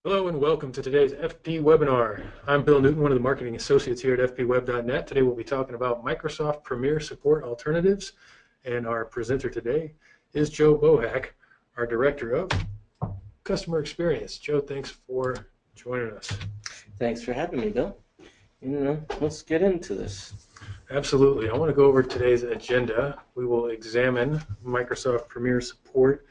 Hello and welcome to today's FP webinar. I'm Bill Newton, one of the marketing associates here at Fpweb.net. Today we'll be talking about Microsoft Premier Support alternatives, and our presenter today is Joe Bohac, our Director of Customer Experience. Joe, thanks for joining us. Thanks for having me, Bill. Let's get into this. Absolutely. I want to go over today's agenda. We will examine Microsoft Premier Support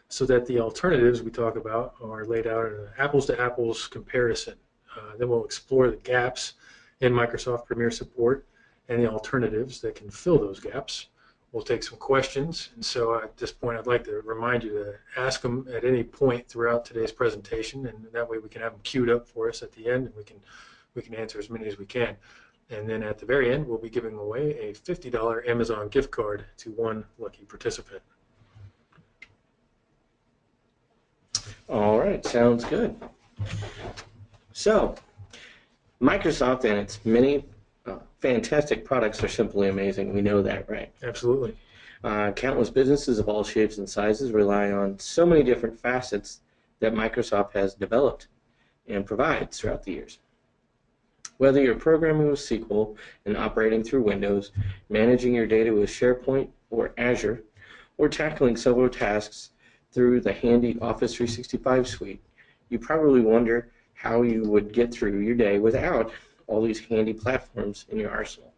so that the alternatives we talk about are laid out in an apples-to-apples comparison. Then we'll explore the gaps in Microsoft Premier Support and the alternatives that can fill those gaps. We'll take some questions, and so at this point I'd like to remind you to ask them at any point throughout today's presentation, and that way we can have them queued up for us at the end, and we can answer as many as we can. And then at the very end, we'll be giving away a $50 Amazon gift card to one lucky participant. All right, sounds good. So, Microsoft and its many fantastic products are simply amazing. We know that, right? Absolutely. Countless businesses of all shapes and sizes rely on so many different facets that Microsoft has developed and provides throughout the years. Whether you're programming with SQL and operating through Windows, managing your data with SharePoint or Azure, or tackling several tasks through the handy Office 365 suite, you probably wonder how you would get through your day without all these handy platforms in your arsenal.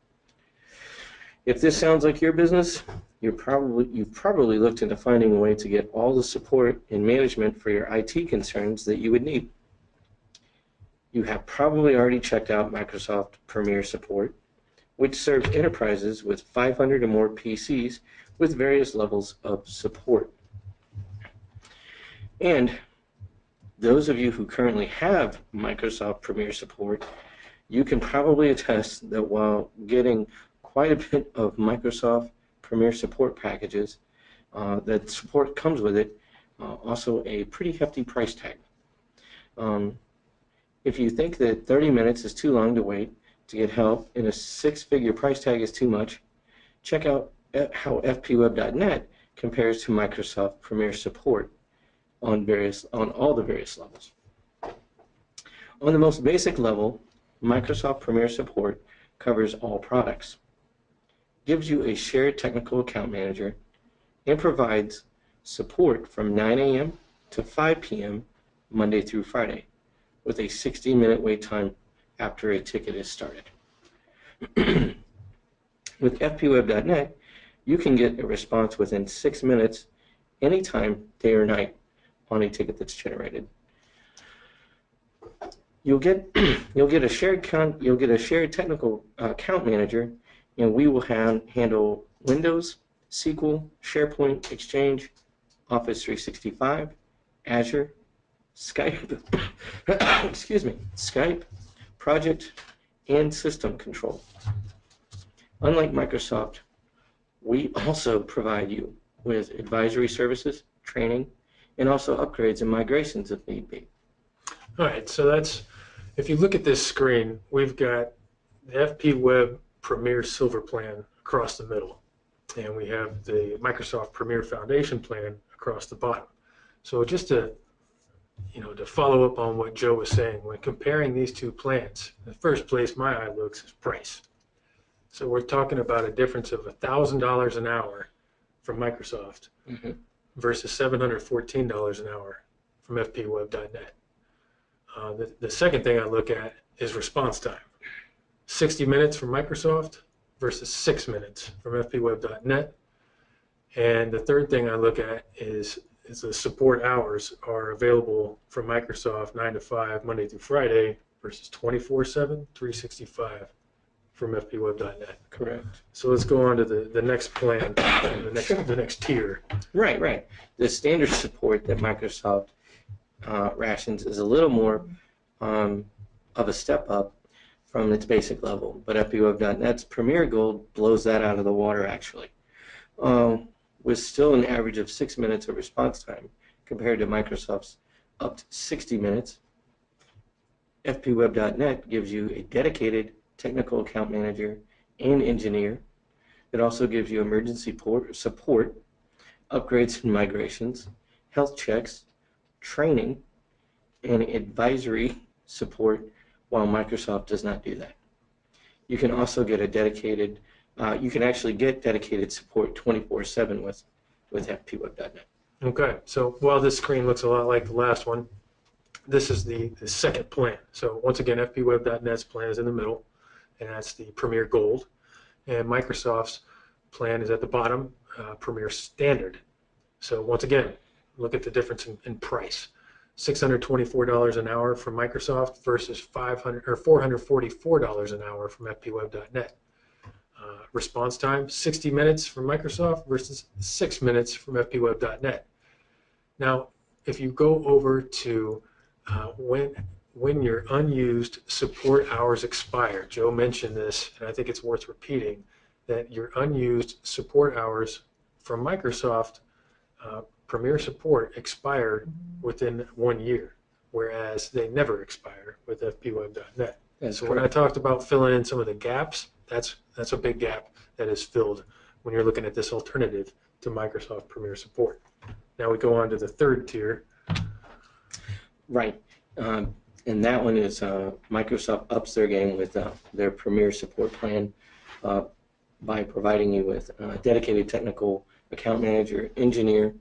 If this sounds like your business, you've probably looked into finding a way to get all the support and management for your IT concerns that you would need. You have probably already checked out Microsoft Premier Support, which serves enterprises with 500 or more PCs with various levels of support. And those of you who currently have Microsoft Premier Support, you can probably attest that while getting quite a bit of Microsoft Premier Support packages, that support comes with it, also a pretty hefty price tag. If you think that 30 minutes is too long to wait to get help and a six-figure price tag is too much, check out how Fpweb.net compares to Microsoft Premier Support on all the various levels. On the most basic level, Microsoft Premier Support covers all products, gives you a shared technical account manager, and provides support from 9 a.m. to 5 p.m. Monday through Friday, with a 60-minute wait time after a ticket is started. With Fpweb.net, you can get a response within 6 minutes, anytime, day or night, on a ticket that's generated. You'll get a shared technical account manager, and we will handle Windows, SQL, SharePoint, Exchange, Office 365, Azure, Skype, Skype, project, and system control. Unlike Microsoft, we also provide you with advisory services, training, and also upgrades and migrations if need be. All right, so if you look at this screen, we've got the Fpweb Premier Silver Plan across the middle, and we have the Microsoft Premier Foundation Plan across the bottom. So just to follow up on what Joe was saying, when comparing these two plans, the first place my eye looks is price. So we're talking about a difference of $1,000 an hour from Microsoft versus $714 an hour from Fpweb.net. The second thing I look at is response time. 60 minutes from Microsoft versus 6 minutes from Fpweb.net. And the third thing I look at is the support hours are available from Microsoft 9 to 5, Monday through Friday, versus 24/7, 365 from Fpweb.net. Correct. So let's go on to the next plan, the next tier. Right. The standard support that Microsoft rations is a little more of a step up from its basic level, but Fpweb.net's Premier Gold blows that out of the water, actually. With still an average of 6 minutes of response time compared to Microsoft's up to 60 minutes, Fpweb.net gives you a dedicated technical account manager and engineer. It also gives you emergency support, upgrades and migrations, health checks, training, and advisory support, while Microsoft does not do that. You can also get a dedicated, you can actually get dedicated support 24/7 with Fpweb.net. Okay, so while this screen looks a lot like the last one, this is the second plan. So once again, Fpweb.net's plan is in the middle, and that's the Premier Gold. And Microsoft's plan is at the bottom, Premier Standard. So once again, look at the difference in price. $624 an hour from Microsoft versus $444 an hour from Fpweb.net. Response time, 60 minutes from Microsoft versus 6 minutes from Fpweb.net. Now, if you go over to when your unused support hours expire, Joe mentioned this, and I think it's worth repeating, that your unused support hours from Microsoft Premier Support expired within 1 year, whereas they never expire with Fpweb.net. So when I talked about filling in some of the gaps, that's a big gap that is filled when you're looking at this alternative to Microsoft Premier Support. Now we go on to the third tier. Right. And that one is Microsoft ups their game with their Premier Support plan by providing you with dedicated technical account manager, engineer,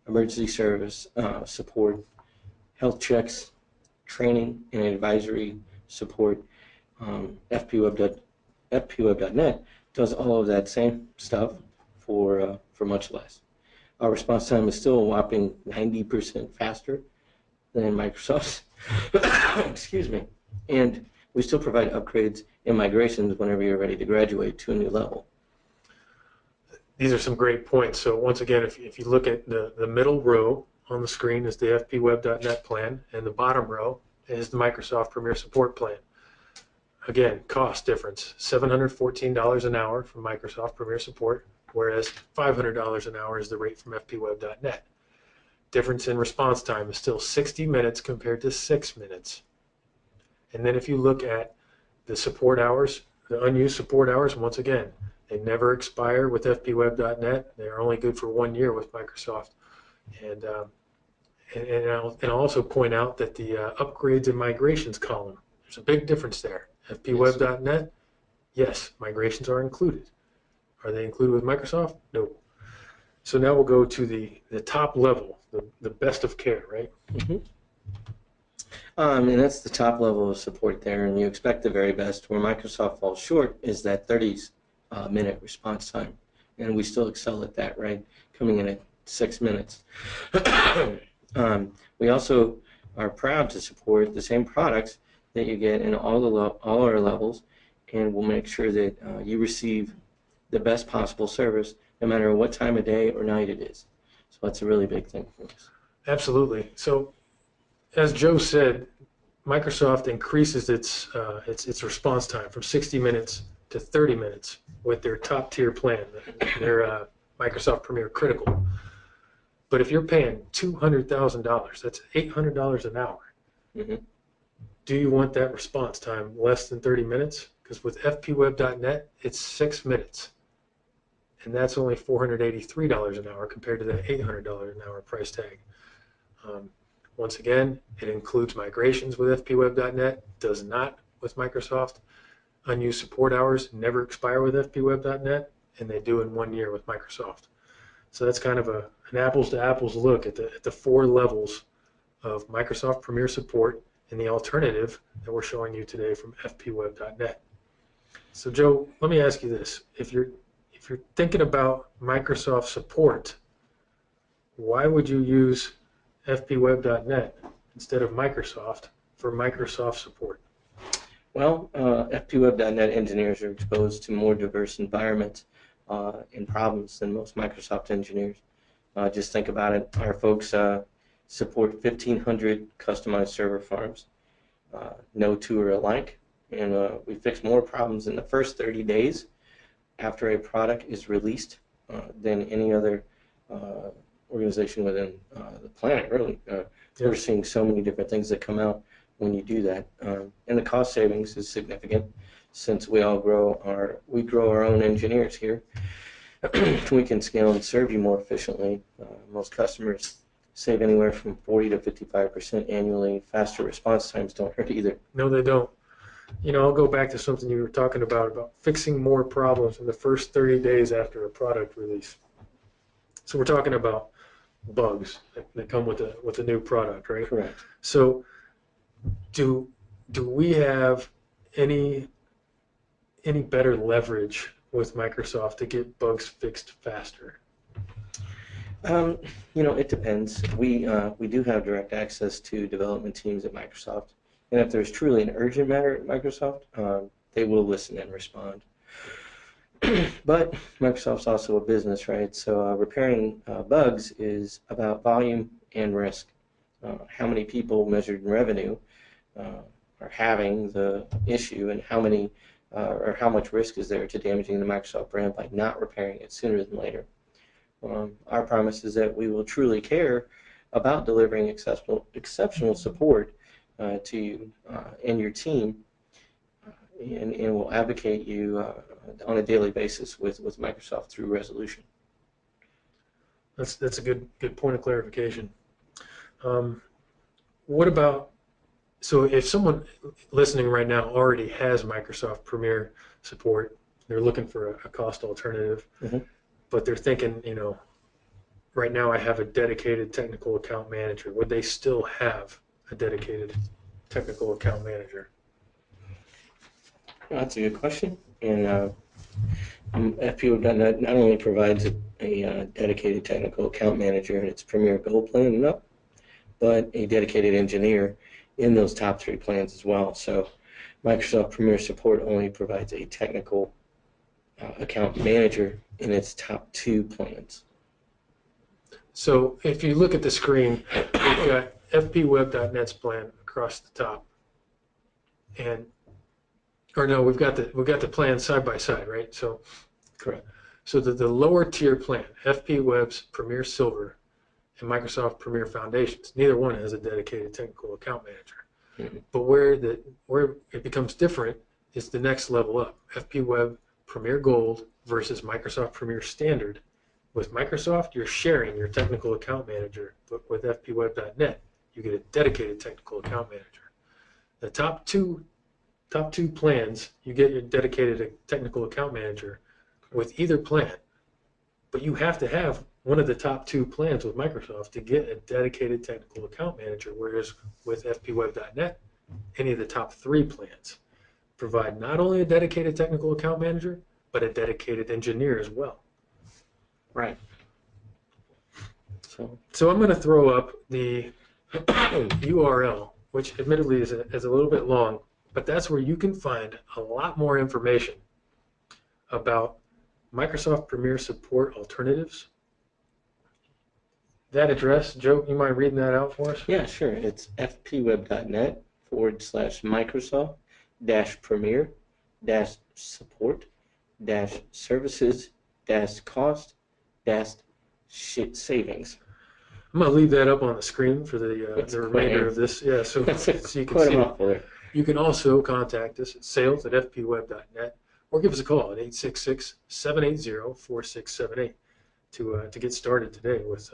emergency service support, health checks, training, and advisory support. Fpweb.net does all of that same stuff for much less. Our response time is still a whopping 90% faster than Microsoft's. Excuse me. And we still provide upgrades and migrations whenever you're ready to graduate to a new level. These are some great points. So once again, if you look at the middle row on the screen is the Fpweb.net plan, and the bottom row is the Microsoft Premier Support plan. Again, cost difference, $714 an hour from Microsoft Premier Support, whereas $500 an hour is the rate from Fpweb.net. Difference in response time is still 60 minutes compared to 6 minutes. And then if you look at the support hours, the unused support hours, once again, they never expire with Fpweb.net. They're only good for 1 year with Microsoft. And I'll also point out that the upgrades and migrations column, there's a big difference there. Fpweb.net, yes, migrations are included. Are they included with Microsoft? No. So now we'll go to the top level, the best of care, right? Mm-hmm. And that's the top level of support there, and you expect the very best. Where Microsoft falls short is that 30-minute response time, and we still excel at that, right? Coming in at 6 minutes. We also are proud to support the same products that you get in all our levels, and we'll make sure that you receive the best possible service no matter what time of day or night it is. So that's a really big thing for us. Absolutely. So as Joe said, Microsoft increases its response time from 60 minutes to 30 minutes with their top tier plan, their Microsoft Premier Critical. But if you're paying $200,000, that's $800 an hour. Mm-hmm. Do you want that response time less than 30 minutes? Because with Fpweb.net, it's 6 minutes. And that's only $483 an hour compared to the $800 an hour price tag. Once again, it includes migrations with Fpweb.net, does not with Microsoft. Unused support hours never expire with Fpweb.net, and they do in 1 year with Microsoft. So that's kind of an apples to apples look at the 4 levels of Microsoft Premier Support and the alternative that we're showing you today from Fpweb.net. So Joe, let me ask you this. If you're thinking about Microsoft support, why would you use Fpweb.net instead of Microsoft for Microsoft support? Well, Fpweb.net engineers are exposed to more diverse environments and problems than most Microsoft engineers. Just think about it. Our folks support 1,500 customized server farms. No two are alike, and we fix more problems in the first 30 days after a product is released than any other organization within the planet, really. We're seeing so many different things that come out when you do that. And the cost savings is significant since we grow our own engineers here. We can scale and serve you more efficiently. Most customers save anywhere from 40 to 55% annually. Faster response times don't hurt either. No, they don't. I'll go back to something you were talking about fixing more problems in the first 30 days after a product release. So we're talking about bugs that come with a new product, right? Correct. So do we have any better leverage with Microsoft to get bugs fixed faster? It depends. We do have direct access to development teams at Microsoft, and if there's truly an urgent matter at Microsoft, they will listen and respond. But Microsoft's also a business, right? So repairing bugs is about volume and risk. How many people measured in revenue are having the issue, and how many or how much risk is there to damaging the Microsoft brand by not repairing it sooner than later. Our promise is that we will truly care about delivering exceptional support to you and your team, and will advocate you on a daily basis with Microsoft through resolution. That's a good point of clarification. What about, so if someone listening right now already has Microsoft Premier support, they're looking for a cost alternative, Mm-hmm. but they're thinking, right now I have a dedicated technical account manager. Would they still have a dedicated technical account manager? That's a good question. And Fpweb.net not only provides a dedicated technical account manager in its Premier Gold plan, but a dedicated engineer in those top 3 plans as well. So Microsoft Premier Support only provides a technical account manager in its top 2 plans. So if you look at the screen, we've got Fpweb.net's plan across the top, we've got the plans side by side, right? So Correct. So the lower tier plan, Fpweb's Premier Silver and Microsoft Premier Foundations, neither one has a dedicated technical account manager. Mm-hmm. But where it becomes different is the next level up, Fpweb Premier Gold versus Microsoft Premier Standard. With Microsoft, you're sharing your technical account manager, but with Fpweb.net, you get a dedicated technical account manager. The top two plans, you get your dedicated technical account manager with either plan, but you have to have one of the top 2 plans with Microsoft to get a dedicated technical account manager, whereas with Fpweb.net, any of the top 3 plans provide not only a dedicated technical account manager, but a dedicated engineer as well. Right. So I'm going to throw up the URL, which admittedly is a little bit long, but that's where you can find a lot more information about Microsoft Premier support alternatives. That address, Joe, you mind reading that out for us? Yeah, sure. It's fpweb.net/Premier-support-services-cost-savings. I'm going to leave that up on the screen for the remainder of this. Yeah, so you can see it. You can also contact us at sales@fpweb.net or give us a call at 866-780-4678 to get started today with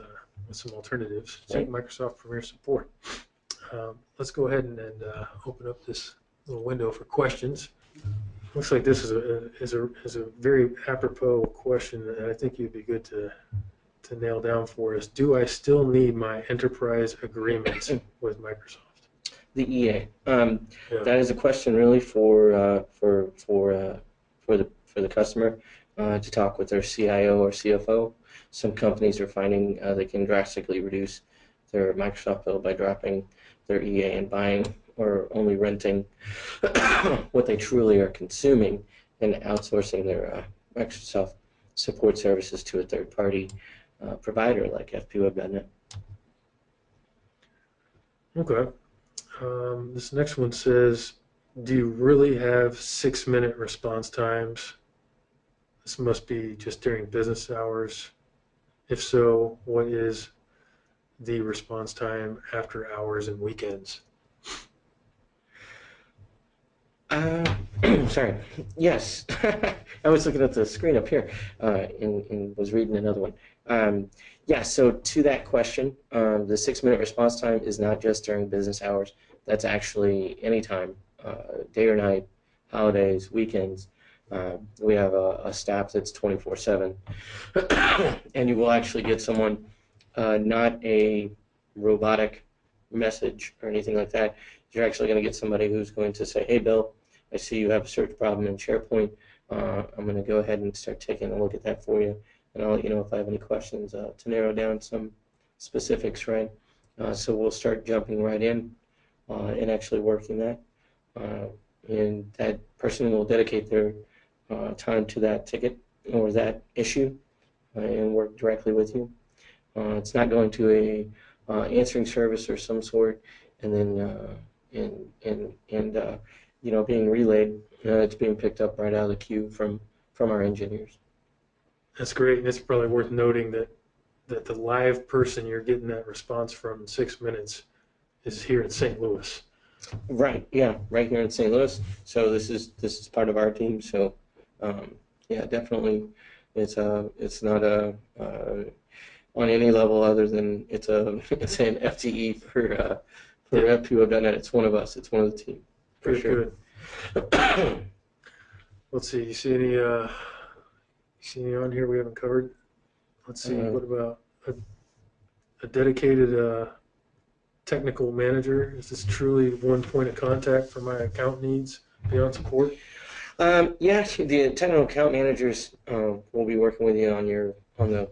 some alternatives to Microsoft Premier support. Let's go ahead and open up this little window for questions. Looks like this is a very apropos question that I think you'd be good to nail down for us. Do I still need my enterprise agreements with Microsoft? The EA. That is a question really for the customer to talk with their CIO or CFO. Some companies are finding they can drastically reduce their Microsoft bill by dropping their EA and buying or only renting what they truly are consuming and outsourcing their Microsoft support services to a third-party provider like Fpweb.net. Okay. This next one says, do you really have 6-minute response times? This must be just during business hours. If so, what is the response time after hours and weekends? Sorry. Yes. I was looking at the screen up here and was reading another one. Yeah, so to that question, the 6-minute response time is not just during business hours. That's actually anytime, day or night, holidays, weekends. We have a staff that's 24/7. And you will actually get someone, not a robotic message or anything like that. You're actually going to get somebody who's going to say, hey, Bill, I see you have a search problem in SharePoint. I'm going to go ahead and start taking a look at that for you. And I'll let you know if I have any questions to narrow down some specifics, right? So we'll start jumping right in and actually working that. And that person will dedicate their time to that ticket or that issue and work directly with you. It's not going to a answering service or some sort and then being relayed. It's being picked up right out of the queue from our engineers. That's great. And it's probably worth noting that the live person you're getting that response from in 6 minutes is here in St. Louis. Right. Yeah. Right here in St. Louis. So this is part of our team. So yeah, definitely, it's not on any level other than it's an FTE for Fpweb.net. It's one of us. It's one of the team. For sure. Good. Let's see. You see any on here we haven't covered? Let's see. What about a dedicated technical manager? Is this truly one point of contact for my account needs beyond support? Yeah, the technical account managers will be working with you on the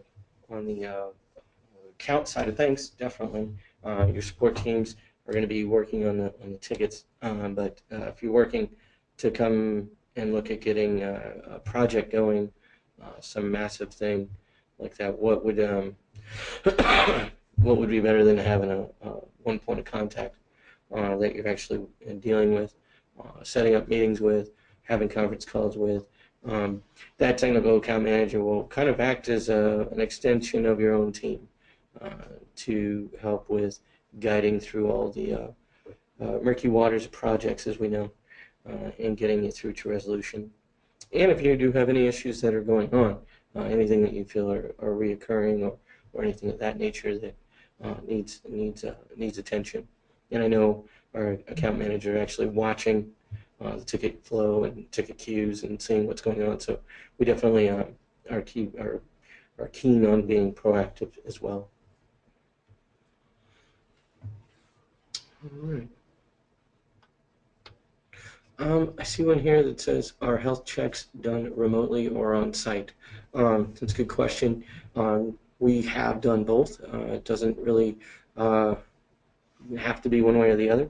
account side of things. Definitely, your support teams are going to be working on the tickets. But if you're working to come and look at getting a project going, some massive thing like that, what would what would be better than having a one point of contact that you're actually dealing with, setting up meetings with, having conference calls with. That technical account manager will kind of act as an extension of your own team to help with guiding through all the murky waters of projects, as we know, and getting it through to resolution. And if you do have any issues that are going on, anything that you feel are reoccurring or anything of that nature that needs attention. And I know our account manager actually watching the ticket flow and ticket queues and seeing what's going on. So we definitely are keen on being proactive as well. All right. I see one here that says, are health checks done remotely or on site? That's a good question. We have done both. It doesn't really have to be one way or the other.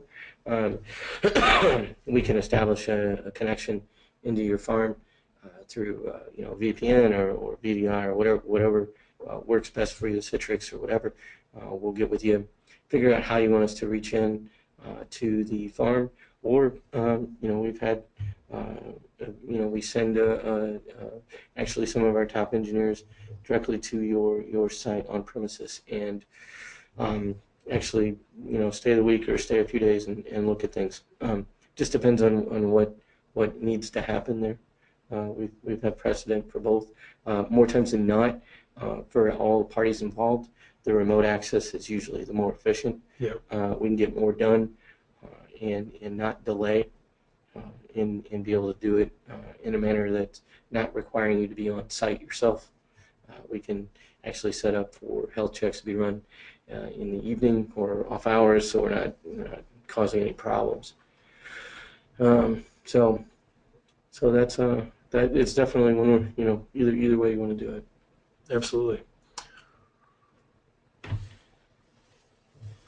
We can establish a connection into your farm through VPN or VDI or whatever works best for you, Citrix or whatever. We'll get with you, figure out how you want us to reach in to the farm, or we've had we send actually some of our top engineers directly to your site on premises and actually stay the week or stay a few days and look at things. Just depends on what needs to happen there. We've had precedent for both. More times than not, for all parties involved, the remote access is usually the more efficient. Yeah. We can get more done and not delay and be able to do it in a manner that's not requiring you to be on site yourself. We can actually set up for health checks to be run in the evening or off hours, so we're not causing any problems. So that's that. It's definitely one, either way you want to do it. Absolutely.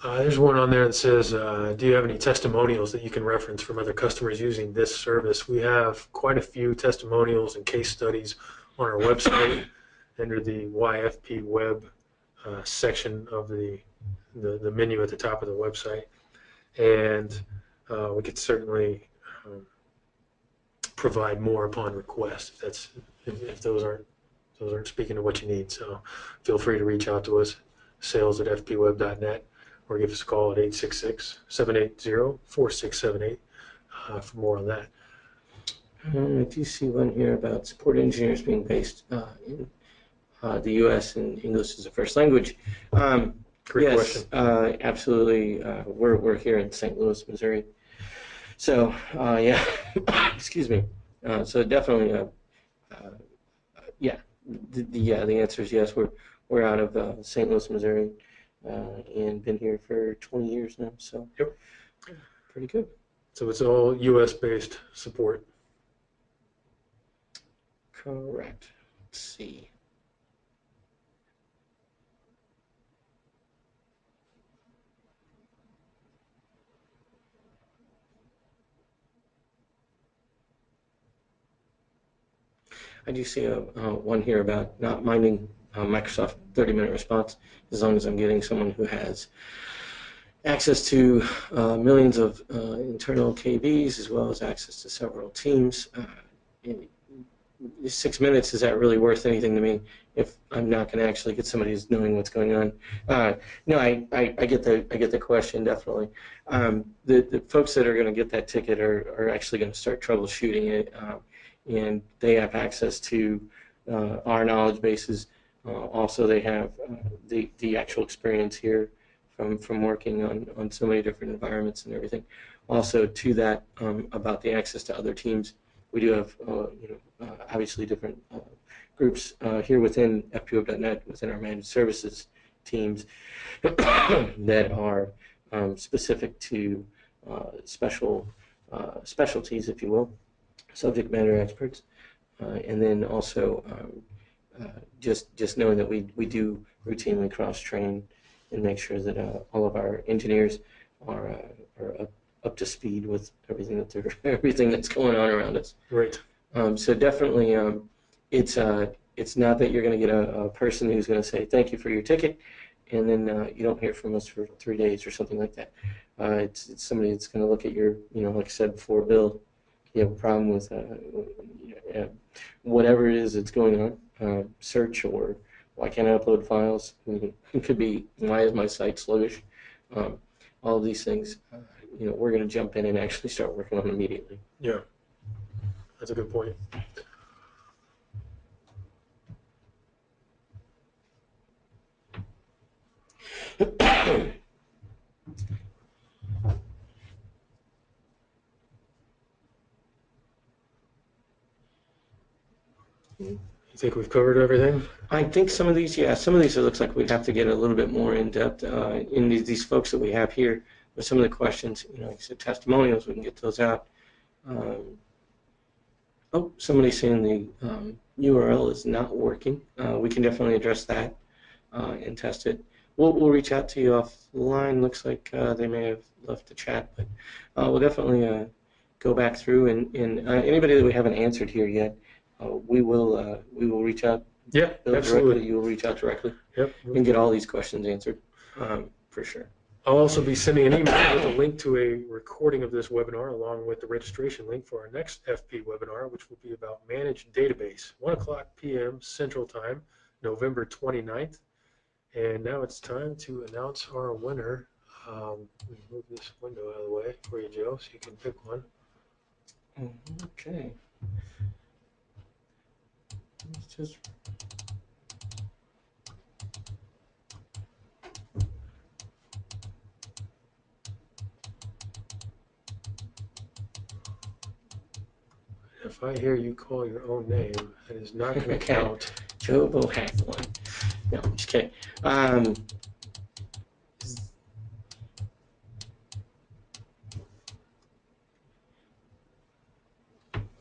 There's one on there that says, do you have any testimonials that you can reference from other customers using this service? We have quite a few testimonials and case studies on our website under the Fpweb section of the menu at the top of the website. And we could certainly provide more upon request if those aren't speaking to what you need. So feel free to reach out to us, sales@Fpweb.net. or give us a call at 866-780-4678 for more on that. I do see one here about support engineers being based in the U.S. and English as a first language. Great Yes, question. absolutely. We're here in St. Louis, Missouri. So, yeah, excuse me. So definitely, yeah, the answer is yes. We're out of St. Louis, Missouri, and been here for 20 years now. So, Yep. pretty good. So it's all U.S.-based support. Correct. Let's see. I do see one here about not minding Microsoft 30-minute response as long as I'm getting someone who has access to millions of internal KBs as well as access to several teams. 6 minutes, is that really worth anything to me if I'm not going to actually get somebody who's knowing what's going on? No, I get the question, definitely. The folks that are going to get that ticket are actually going to start troubleshooting it, and they have access to our knowledge bases. Also, they have the actual experience here from working on so many different environments and everything. Also, to that, about the access to other teams, we do have obviously different groups here within Fpweb.net, within our managed services teams that are specific to specialties, if you will, subject matter experts, and then also just knowing that we do routinely cross-train and make sure that all of our engineers are up to speed with everything that's going on around us. Right. So definitely, it's not that you're going to get a person who's going to say thank you for your ticket, and then you don't hear from us for 3 days or something like that. It's somebody that's going to look at your, like I said before, bill. You have a problem with whatever it is that's going on, search, or why can't I upload files? It could be, why is my site sluggish? All of these things, we're going to jump in and actually start working on immediately. Yeah, that's a good point. You think we've covered everything? I think some of these, it looks like we'd have to get a little bit more in depth in these folks that we have here with some of the questions. Like I said, testimonials, we can get those out. Somebody's saying the URL is not working. We can definitely address that and test it. We'll reach out to you offline. Looks like they may have left the chat, but we'll definitely go back through and anybody that we haven't answered here yet, we will reach out. Yeah, absolutely. Directly. You will reach out directly. Yep. And get all these questions answered for sure. I'll also be sending an email with a link to a recording of this webinar along with the registration link for our next FP webinar, which will be about managed database, 1:00 p.m. Central Time, November 29th. And now it's time to announce our winner. Let me move this window out of the way for you, Joe, so you can pick one. Okay. Let's just... If I hear you call your own name, that is not going to count. Joe Bohac one. No, I'm just kidding.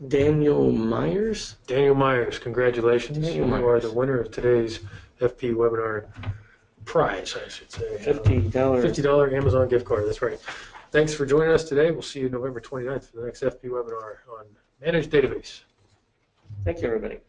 Daniel Myers? Daniel Myers, congratulations. Daniel You are Myers. the winner of today's FP webinar prize, I should say. $50 Amazon gift card, that's right. Thanks for joining us today. We'll see you November 29th for the next FP webinar on Managed Database. Thank you, everybody.